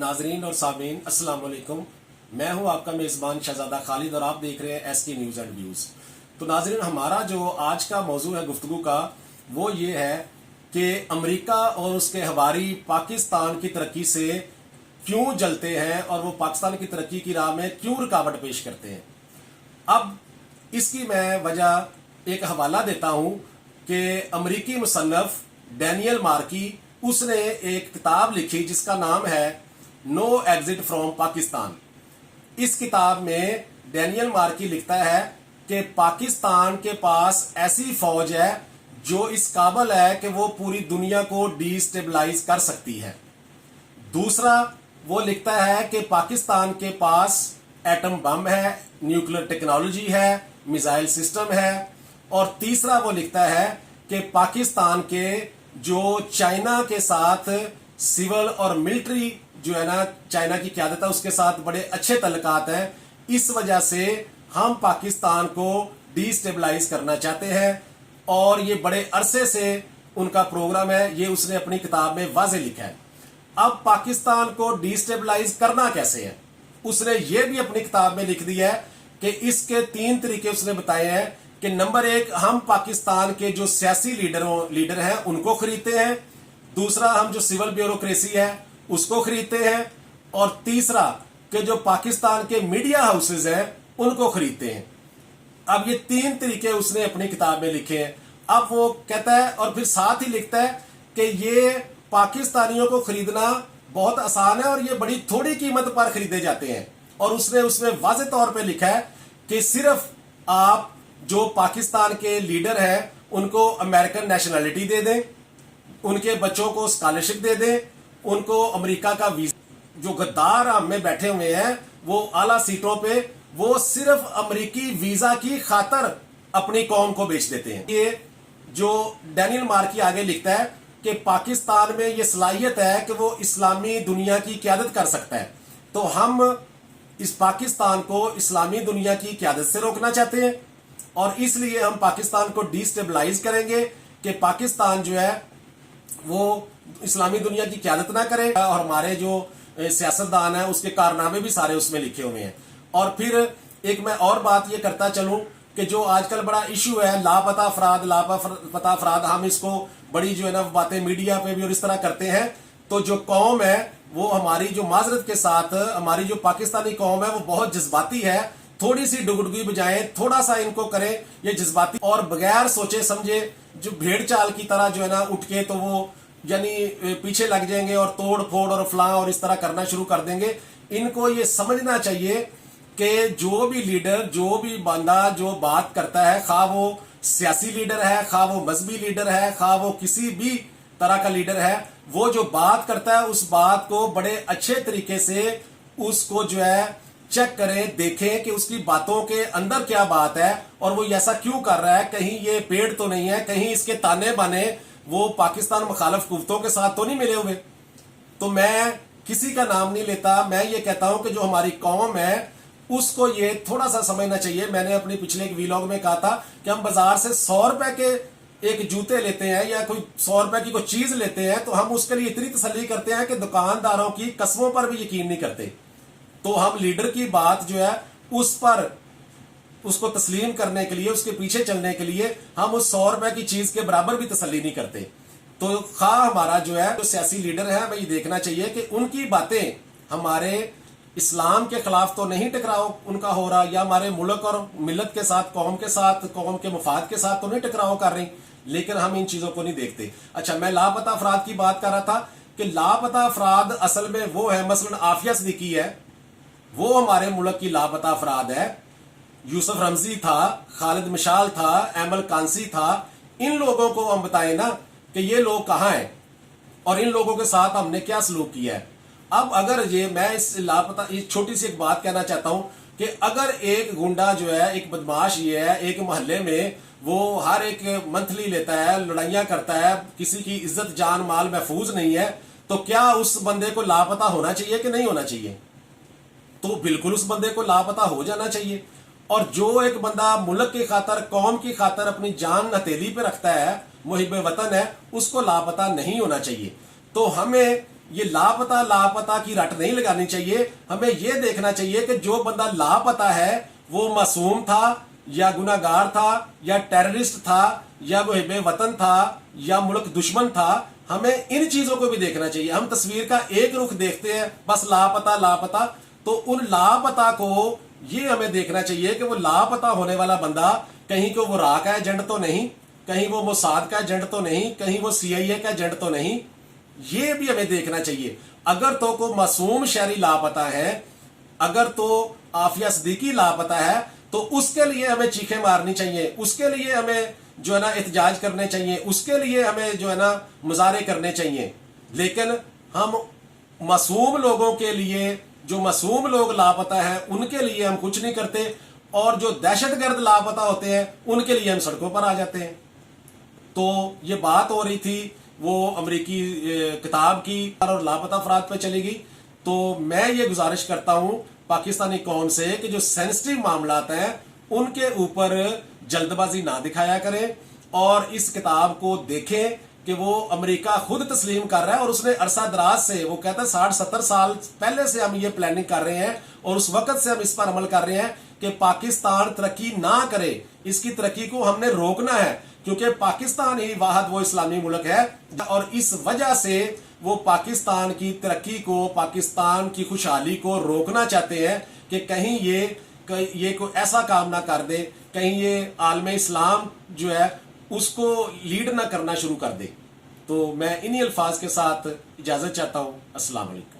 नाजरीन और सामीन अस्सलाम वालेकुम। मैं हूं आपका मेज़बान शहजादा खालिद और आप देख रहे हैं एसटी न्यूज़ एंड व्यूज़। तो नाजरीन, हमारा जो आज का मौजू है गुफ्तगू का वो ये है कि अमेरिका और उसके हवारी पाकिस्तान की तरक्की से क्यों जलते हैं और वो पाकिस्तान की तरक्की की राह में क्यों रुकावट पेश करते हैं। अब इसकी मैं वजह एक हवाला देता हूं कि अमेरिकी मुसन्नफ डैनियल मार्की उसने एक किताब लिखी जिसका नाम है नो एग्जिट फ्रॉम पाकिस्तान। इस किताब में डैनियल मार्की लिखता है कि पाकिस्तान के पास ऐसी फौज है जो इस काबिल है कि वो पूरी दुनिया को डिस्टेबलाइज कर सकती है। दूसरा, वो लिखता है कि पाकिस्तान के पास एटम बम है, न्यूक्लियर टेक्नोलॉजी है, मिसाइल सिस्टम है। और तीसरा, वो लिखता है कि पाकिस्तान के जो चाइना के साथ सिविल और मिलिट्री जो है ना, चाइना की क़यादत है उसके साथ बड़े अच्छे तल्लुकात हैं। इस वजह से हम पाकिस्तान को डिस्टेबलाइज करना चाहते हैं और ये बड़े अरसे से उनका प्रोग्राम है, ये उसने अपनी किताब में वाज़े लिखा है। अब पाकिस्तान को डिस्टेबलाइज करना कैसे है, उसने ये भी अपनी किताब में लिख दिया है कि इसके 3 तरीके उसने बताए हैं कि नंबर 1, हम पाकिस्तान के जो सियासी लीडर हैं उनको खरीदते हैं। दूसरा, हम जो सिविल ब्यूरोक्रेसी है उसको खरीदते हैं। और तीसरा, कि जो पाकिस्तान के मीडिया हाउसेज हैं उनको खरीदते हैं। अब ये 3 तरीके उसने अपनी किताब में लिखे हैं। अब वो कहता है और फिर साथ ही लिखता है कि ये पाकिस्तानियों को खरीदना बहुत आसान है और ये बड़ी थोड़ी कीमत पर खरीदे जाते हैं। और उसने उसमें वाज़े तौर पे लिखा है कि सिर्फ आप जो पाकिस्तान के लीडर हैं उनको अमेरिकन नेशनैलिटी दे दें, उनके बच्चों को स्कॉलरशिप दे दें, उनको अमेरिका का वीजा, जो गद्दार हम में बैठे हुए हैं वो आला सीटों पे, वो सिर्फ अमेरिकी वीजा की खातर अपनी कौम को बेच देते हैं। ये जो डैनियल मार्की आगे लिखता है कि पाकिस्तान में ये सलाहियत है कि वो इस्लामी दुनिया की क़यादत कर सकता है। तो हम इस पाकिस्तान को इस्लामी दुनिया की क़यादत से रोकना चाहते हैं और इसलिए हम पाकिस्तान को डिस्टेबलाइज करेंगे कि पाकिस्तान जो है वो इस्लामी दुनिया की क़यादत ना करे। और हमारे जो सियासतदान है उसके कारनामे भी सारे उसमें लिखे हुए हैं। और फिर एक मैं और बात ये करता चलूं कि जो आजकल बड़ा इशू है लापता अफराद, हम इसको बड़ी जो है ना बातें मीडिया पे भी और इस तरह करते हैं। तो जो कौम है वो हमारी जो माजरत के साथ हमारी जो पाकिस्तानी कौम है वो बहुत जज्बाती है। थोड़ी सी डुगडुगी बजाएं, थोड़ा सा इनको करें ये जज्बाती और बगैर सोचे समझे जो भेड़ चाल की तरह जो है ना उठ के तो वो यानी पीछे लग जाएंगे और तोड़ फोड़ और फलां और इस तरह करना शुरू कर देंगे। इनको ये समझना चाहिए कि जो भी लीडर, जो भी बंदा जो बात करता है, खा वो सियासी लीडर है, खा वो मजहबी लीडर है, खा वो किसी भी तरह का लीडर है, वो जो बात करता है उस बात को बड़े अच्छे तरीके से उसको जो है चेक करें, देखें कि उसकी बातों के अंदर क्या बात है और वो ऐसा क्यों कर रहा है। कहीं ये पेड़ तो नहीं है, कहीं इसके ताने बाने वो पाकिस्तान मुखालिफ कुव्वतों के साथ तो नहीं मिले हुए। तो मैं किसी का नाम नहीं लेता, मैं ये कहता हूं कि जो हमारी कौम है उसको ये थोड़ा सा समझना चाहिए। मैंने अपने पिछले एक वीलॉग में कहा था कि हम बाजार से 100 रुपए के एक जूते लेते हैं या कोई 100 रुपए की कोई चीज लेते हैं तो हम उसके लिए इतनी तसल्ली करते हैं कि दुकानदारों की कस्मों पर भी यकीन नहीं करते। तो हम लीडर की बात जो है उस पर उसको तस्लीम करने के लिए, उसके पीछे चलने के लिए हम उस 100 रुपए की चीज के बराबर भी तसल्ली नहीं करते। तो खा हमारा जो है जो सियासी लीडर है हमें ये देखना चाहिए कि उनकी बातें हमारे इस्लाम के खिलाफ तो नहीं टकराव उनका हो रहा या हमारे मुल्क और मिलत के साथ, कौम के साथ, कौम के मफाद के साथ तो नहीं टकराव कर रही, लेकिन हम इन चीजों को नहीं देखते। अच्छा, मैं लापता अफराद की बात कर रहा था कि लापता अफराद असल में वो है, मसलन आफिया सिद्दीकी है, वो हमारे मुल्क की लापता अफराद है। यूसुफ रमजी था, खालिद मशाल था, एमल कांसी था। इन लोगों को हम बताएं ना कि ये लोग कहाँ हैं और इन लोगों के साथ हमने क्या सलूक किया है। अब अगर ये मैं इस लापता इस छोटी सी एक बात कहना चाहता हूं कि अगर एक गुंडा जो है, एक बदमाश ये है, एक मोहल्ले में वो हर एक मंथली लेता है, लड़ाइयां करता है, किसी की इज्जत जान माल महफूज नहीं है, तो क्या उस बंदे को लापता होना चाहिए कि नहीं होना चाहिए? तो बिल्कुल उस बंदे को लापता हो जाना चाहिए। और जो एक बंदा मुल्क की खातर, कौम की खातर अपनी जान हथेली पे रखता है, मुहिब वतन है, उसको लापता नहीं होना चाहिए। तो हमें ये लापता लापता की रट नहीं लगानी चाहिए। हमें ये देखना चाहिए कि जो बंदा लापता है वो मासूम था या गुनाहगार था या टेररिस्ट था या मुहिब वतन था या मुल्क दुश्मन था। हमें इन चीजों को भी देखना चाहिए। हम तस्वीर का एक रुख देखते हैं, बस लापता लापता, तो उन लापता को ये हमें देखना चाहिए कि वो लापता होने वाला बंदा कहीं को वो रा का एजेंट तो नहीं, कहीं वो मोसाद का एजेंट तो नहीं, कहीं वो CIA का एजेंट तो नहीं। ये भी हमें देखना चाहिए। अगर तो को मासूम शहरी लापता है, अगर तो आफिया सिद्दीकी लापता है, तो उसके लिए हमें चीखें मारनी चाहिए, उसके लिए हमें जो है ना एहतजाज करने चाहिए, उसके लिए हमें जो है ना मुजाहरे करने चाहिए। लेकिन हम मासूम लोगों के लिए, जो मासूम लोग लापता हैं उनके लिए हम कुछ नहीं करते, और जो दहशतगर्द लापता होते हैं उनके लिए हम सड़कों पर आ जाते हैं। तो ये बात हो रही थी वो अमेरिकी किताब की और लापता अफराद पे चली गई। तो मैं ये गुजारिश करता हूं पाकिस्तानी कौम से कि जो सेंसिटिव मामलात हैं उनके ऊपर जल्दबाजी ना दिखाया करें, और इस किताब को देखें कि वो अमेरिका खुद तस्लीम कर रहा है, और उसने अरसा दराज से, वो कहता है 60-70 साल पहले से हम ये प्लानिंग कर रहे हैं और उस वक्त से हम इस पर अमल कर रहे हैं कि पाकिस्तान तरक्की ना करे, इसकी तरक्की को हमने रोकना है, क्योंकि पाकिस्तान ही वाहिद वो इस्लामी मुल्क है, और इस वजह से वो पाकिस्तान की तरक्की को, पाकिस्तान की खुशहाली को रोकना चाहते हैं कि कहीं ये कोई ऐसा काम ना कर दे, कहीं ये आलम इस्लाम जो है उसको लीड ना करना शुरू कर दे। तो मैं इन्हीं अल्फाज के साथ इजाजत चाहता हूं। अस्सलाम वालेकुम।